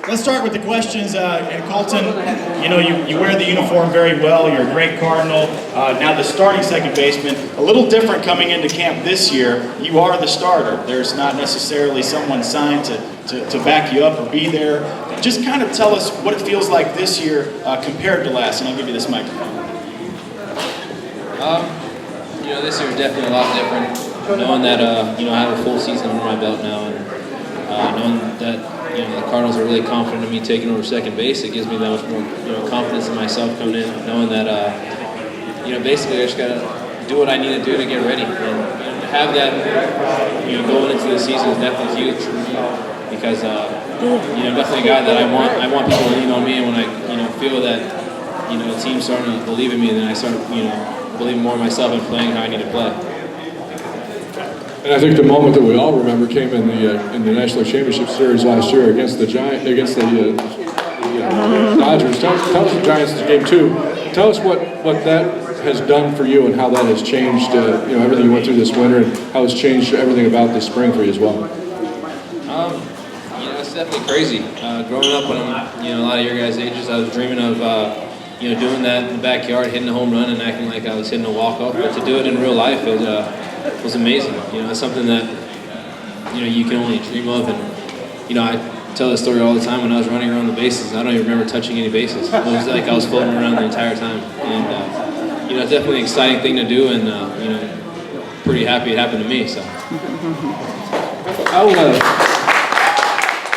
Let's start with the questions. And Kolten, you know, you wear the uniform very well. You're a great Cardinal. Now the starting second baseman, a little different coming into camp this year. You are the starter. There's not necessarily someone signed to back you up or be there. Just kind of tell us what it feels like this year compared to last, and I'll give you this microphone. You know, this year is definitely a lot different. Knowing that, you know, I have a full season under my belt now, and knowing that, you know, the Cardinals are really confident in me taking over second base, it gives me that much more, you know, confidence in myself coming in, knowing that, you know, basically I just gotta do what I need to do to get ready, and to have that, you know, going into the season is definitely huge because, you know, I'm definitely a guy that I want people to lean on me, and when I, you know, feel that, you know, the team's starting to believe in me, then I start, you know, believing more in myself and playing how I need to play. And I think the moment that we all remember came in the National Championship Series last year against the Dodgers. Tell us the Giants game 2. Tell us what that has done for you and how that has changed. You know, everything you went through this winter and how it's changed everything about this spring for you as well. You know, it's definitely crazy. Growing up when I'm, you know, a lot of your guys' ages, I was dreaming of, you know, doing that in the backyard, hitting a home run and acting like I was hitting a walk-off. But to do it in real life, it was amazing. You know, it's something that, you know, you can only dream of. And, you know, I tell this story all the time when I was running around the bases. I don't even remember touching any bases. It was like I was floating around the entire time. And, you know, it's definitely an exciting thing to do, and, you know, pretty happy it happened to me. So.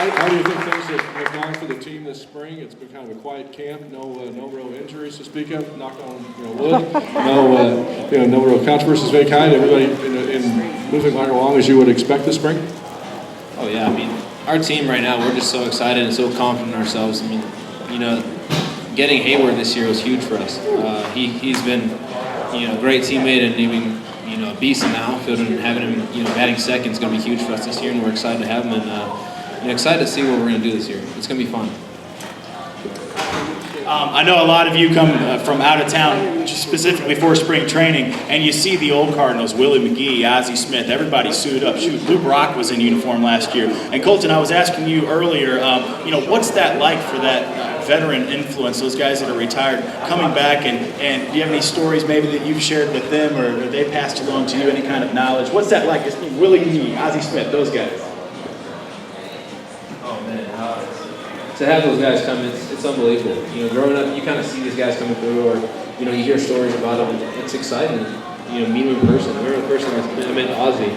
How do you think things have gone for the team this spring? It's been kind of a quiet camp. No real injuries to speak of. Knock on wood. No real controversies of any kind. Everybody in moving right along as you would expect this spring. Oh yeah, I mean, our team right now, we're just so excited and so confident in ourselves. I mean, you know, getting Hayward this year was huge for us. He's been, you know, a great teammate, and even, you know, a beast in the outfield, and having him, you know, batting second is going to be huge for us this year, and we're excited to have him, and you know, excited to see what we're going to do this year. It's going to be fun. I know a lot of you come from out of town specifically for spring training, and you see the old Cardinals, Willie McGee, Ozzie Smith, everybody suited up. Shoot, Lou Brock was in uniform last year. And Kolten, I was asking you earlier, you know, what's that like for that veteran influence, those guys that are retired, coming back, and do you have any stories maybe that you've shared with them, or they passed along to you, any kind of knowledge? What's that like? It's Willie McGee, Ozzie Smith, those guys. To have those guys come, it's unbelievable. You know, growing up, you kind of see these guys coming through, or, you know, you hear stories about them. It's exciting. You know, meet them in person. I remember the first time I met Ozzie.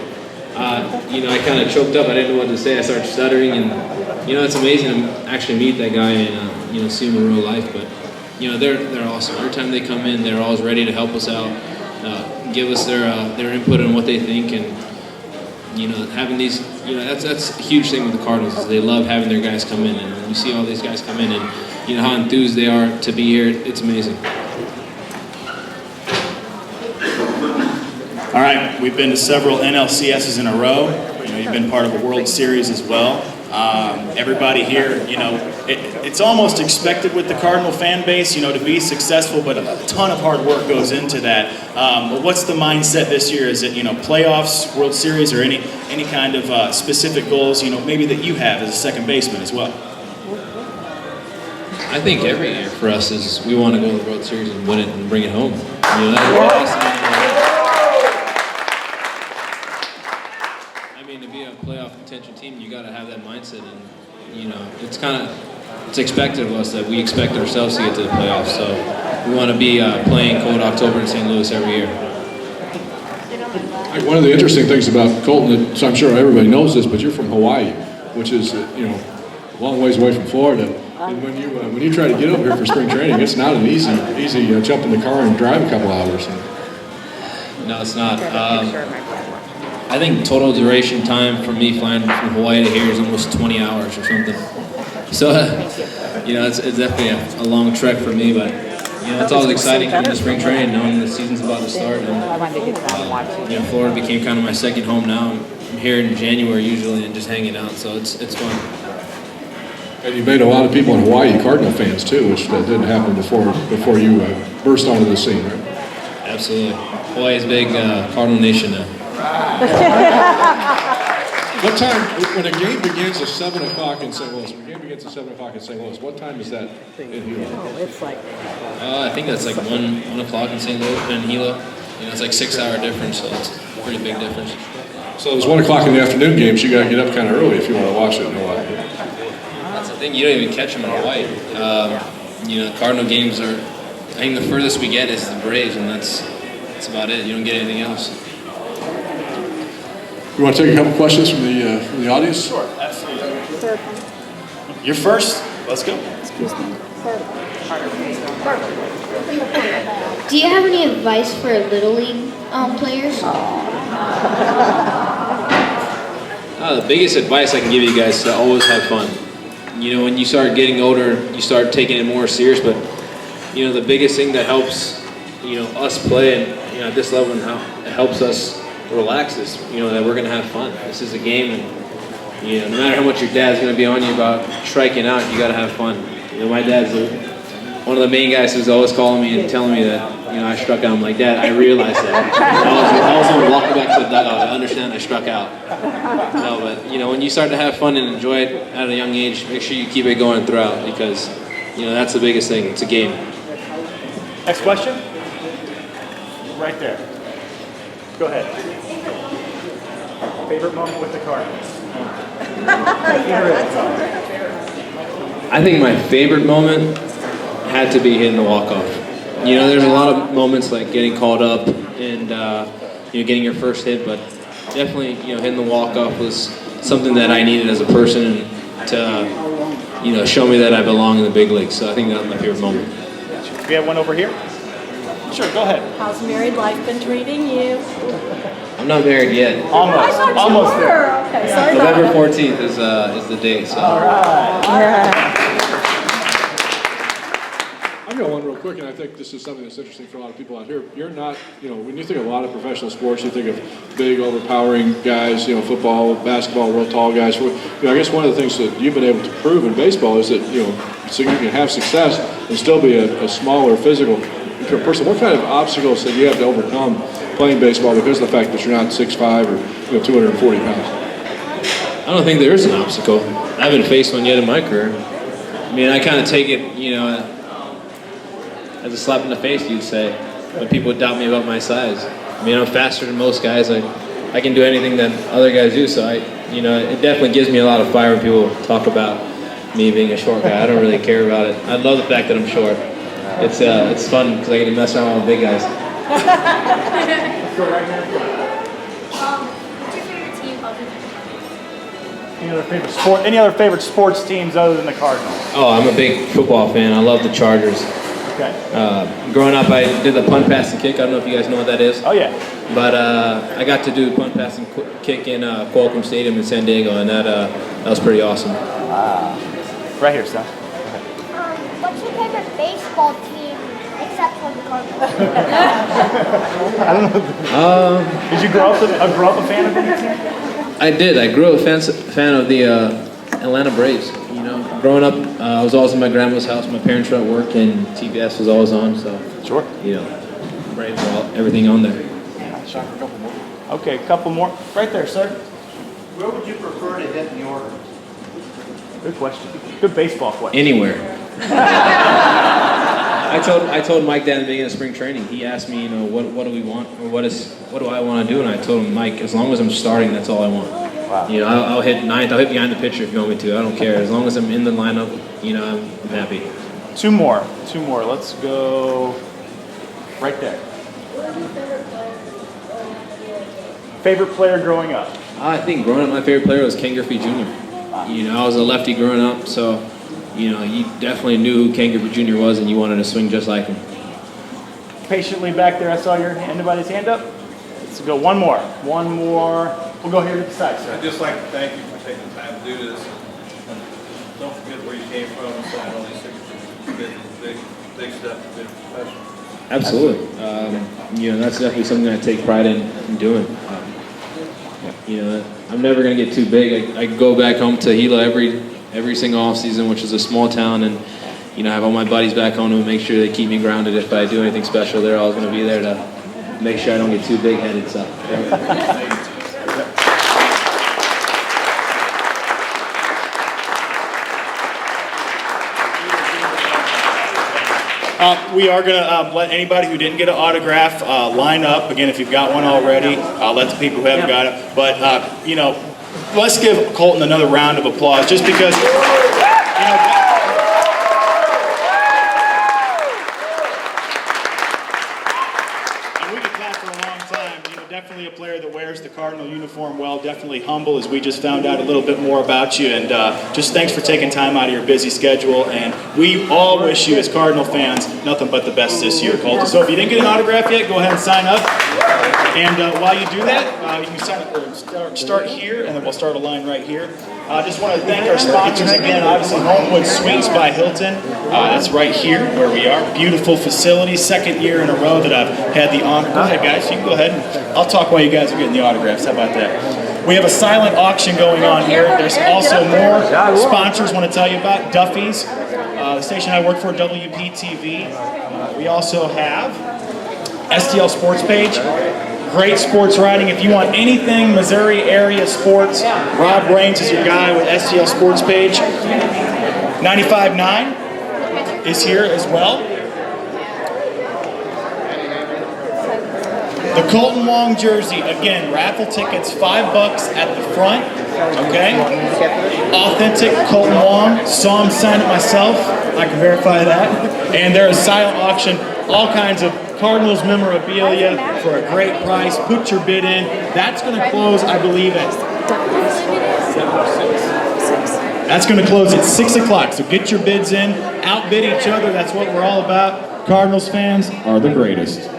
You know, I kind of choked up. I didn't know what to say. I started stuttering, and, you know, it's amazing to actually meet that guy and, you know, see him in real life. But, you know, they're awesome. Every time they come in, they're always ready to help us out, give us their input on what they think, and, you know, having these, you know, that's a huge thing with the Cardinals, is they love having their guys come in, and when you see all these guys come in, and, you know, how enthused they are to be here, it's amazing. All right, we've been to several NLCSs in a row. You know, you've been part of a World Series as well. Everybody here, you know, it's almost expected with the Cardinal fan base, you know, to be successful, but a ton of hard work goes into that. But what's the mindset this year? Is it, you know, playoffs, World Series, or any kind of specific goals, you know, maybe that you have as a second baseman as well? I think every year for us is we want to go to the World Series and win it and bring it home. You know, that to be a playoff contention team, you got to have that mindset, and, you know, it's expected of us that we expect ourselves to get to the playoffs. So we want to be playing cold October in St. Louis every year. One of the interesting things about Kolten, so I'm sure everybody knows this, but you're from Hawaii, which is, you know, a long ways away from Florida. And when you try to get over here for spring training, it's not an easy jump in the car and drive a couple hours. No, it's not. I think total duration time for me flying from Hawaii to here is almost 20 hours or something. So, you know, it's definitely a long trek for me, but, you know, it's always exciting coming to spring training, knowing the season's about to start. And, you know, Florida became kind of my second home now. I'm here in January usually and just hanging out, so it's fun. And you made a lot of people in Hawaii Cardinal fans too, which didn't happen before you burst onto the scene, right? Absolutely. Hawaii's big Cardinal nation now. What time, when a game begins at 7 o'clock in St. Louis, what time is that in Hilo? Oh, it's like, I think that's like 1 o'clock in St. Louis and Hilo. You know, it's like 6-hour difference, so it's a pretty big difference. So those 1 o'clock in the afternoon games, you got to get up kind of early if you want to watch it in Hawaii. That's the thing, you don't even catch them in Hawaii. You know, Cardinal games are, I think the furthest we get is the Braves, and that's about it. You don't get anything else. You want to take a couple questions from the audience? Sure, absolutely. third one. You're first. Let's go. Excuse me. Third one. Do you have any advice for Little League players? The biggest advice I can give you guys is to always have fun. You know, when you start getting older, you start taking it more serious, but, you know, the biggest thing that helps, you know, us play and, you know, at this level and how it helps us relax is, you know, that we're going to have fun. This is a game, and, you know, no matter how much your dad's going to be on you about striking out, you got to have fun. You know, my dad's one of the main guys who's always calling me and telling me that, you know, I struck out. I'm like, Dad, I realized that. I was on walking back to the dugout. I understand I struck out. No, but, you know, when you start to have fun and enjoy it at a young age, make sure you keep it going throughout because, you know, that's the biggest thing. It's a game. Next question? Right there. Go ahead. Favorite moment with the Cardinals? I think my favorite moment had to be hitting the walk-off. You know, there's a lot of moments like getting called up and, you know, getting your first hit, but definitely, you know, hitting the walk-off was something that I needed as a person to, you know, show me that I belong in the big leagues. So I think that was my favorite moment. We have one over here? Sure, go ahead. How's married life been treating you? I'm not married yet. Almost there. Okay, sorry November about 14th is the date. So. that. I've got one real quick, and I think this is something that's interesting for a lot of people out here. You're not, you know, when you think of a lot of professional sports, you think of big, overpowering guys, you know, football, basketball, real tall guys. You know, I guess one of the things that you've been able to prove in baseball is that, you know, so you can have success and still be a smaller physical person. What kind of obstacles that you have to overcome playing baseball because of the fact that you're not 6'5" or, you know, 240 pounds? I don't think there is an obstacle. I haven't faced one yet in my career. I mean, I kind of take it, you know, as a slap in the face, you'd say, when people doubt me about my size. I mean, I'm faster than most guys. I can do anything that other guys do, so you know, it definitely gives me a lot of fire when people talk about me being a short guy. I don't really care about it. I love the fact that I'm short. It's fun because I get to mess around with big guys. Let's go right here. What's your favorite team other than Any other favorite sports teams other than the Cardinals? Oh, I'm a big football fan. I love the Chargers. Okay. Growing up, I did the punt, pass, and kick. I don't know if you guys know what that is. Oh yeah. But I got to do punt, pass, and kick in Kolten Stadium in San Diego, and that was pretty awesome. Right here, son. What's your favorite baseball team except for the Cardinals? I don't know. Did you grow up a fan of any team? I did. I grew up a fan of the Atlanta Braves. You know, growing up, I was always in my grandma's house. My parents were at work, and TBS was always on. So, Sure. you know, Braves were everything on there. Shot for a couple more. Okay, a couple more. Right there, sir. Where would you prefer to hit in the order? Good question. Good baseball question. Anywhere. I told Mike that at the beginning of spring training. He asked me, you know, what do we want, or what do I want to do, and I told him, Mike, as long as I'm starting, that's all I want. Wow. You know, I'll hit ninth, I'll hit behind the pitcher if you want me to. I don't care. As long as I'm in the lineup, you know, I'm happy. Two more. Let's go right there. Favorite player growing up? I think growing up, my favorite player was Ken Griffey Jr. You know, I was a lefty growing up, so, you know, you definitely knew who Ken Griffey Jr. was, and you wanted to swing just like him. Patiently back there, I saw anybody's hand up. Let's go one more. We'll go here to the side, sir. I'd just like to thank you for taking the time to do this. Don't forget where you came from, so I only big step to be professional. Absolutely. You know, that's definitely something I take pride in doing. You know, I'm never going to get too big. I go back home to Hilo every single off season, which is a small town, and, you know, I have all my buddies back home to make sure they keep me grounded. If I do anything special, they're always going to be there to make sure I don't get too big-headed. So. We are going to let anybody who didn't get an autograph line up. Again, if you've got one already, let the people who haven't got it. But, you know, let's give Kolten another round of applause just because, you know, and we could clap for a long time. You know, definitely a player that wears the Cardinal uniform well, definitely humble as we just found out a little bit more about you. And just thanks for taking time out of your busy schedule. And we all wish you as Cardinal fans nothing but the best this year, Kolten. So if you didn't get an autograph yet, go ahead and sign up. And while you do that, you can sign up or start here, and then we'll start a line right here. I just want to thank our sponsors again. Obviously, Homewood Suites by Hilton. That's right here where we are. Beautiful facility. Second year in a row that I've had the honor. Go ahead, guys. You can go ahead. I'll talk while you guys are getting the autographs. How about that? We have a silent auction going on here. There's also more sponsors I want to tell you about. Duffy's, the station I work for, WPTV. We also have STL Sports Page. Great sports writing. If you want anything Missouri area sports, Rob Raines is your guy with STL Sports Page. 95.9 is here as well. The Kolten Wong jersey, again, raffle tickets, $5 at the front, okay? Authentic Kolten Wong, saw him sign it myself, I can verify that. And there is silent auction, all kinds of Cardinals memorabilia for a great price. Put your bid in. That's going to close, I believe, at 6 o'clock. So get your bids in, outbid each other. That's what we're all about. Cardinals fans are the greatest.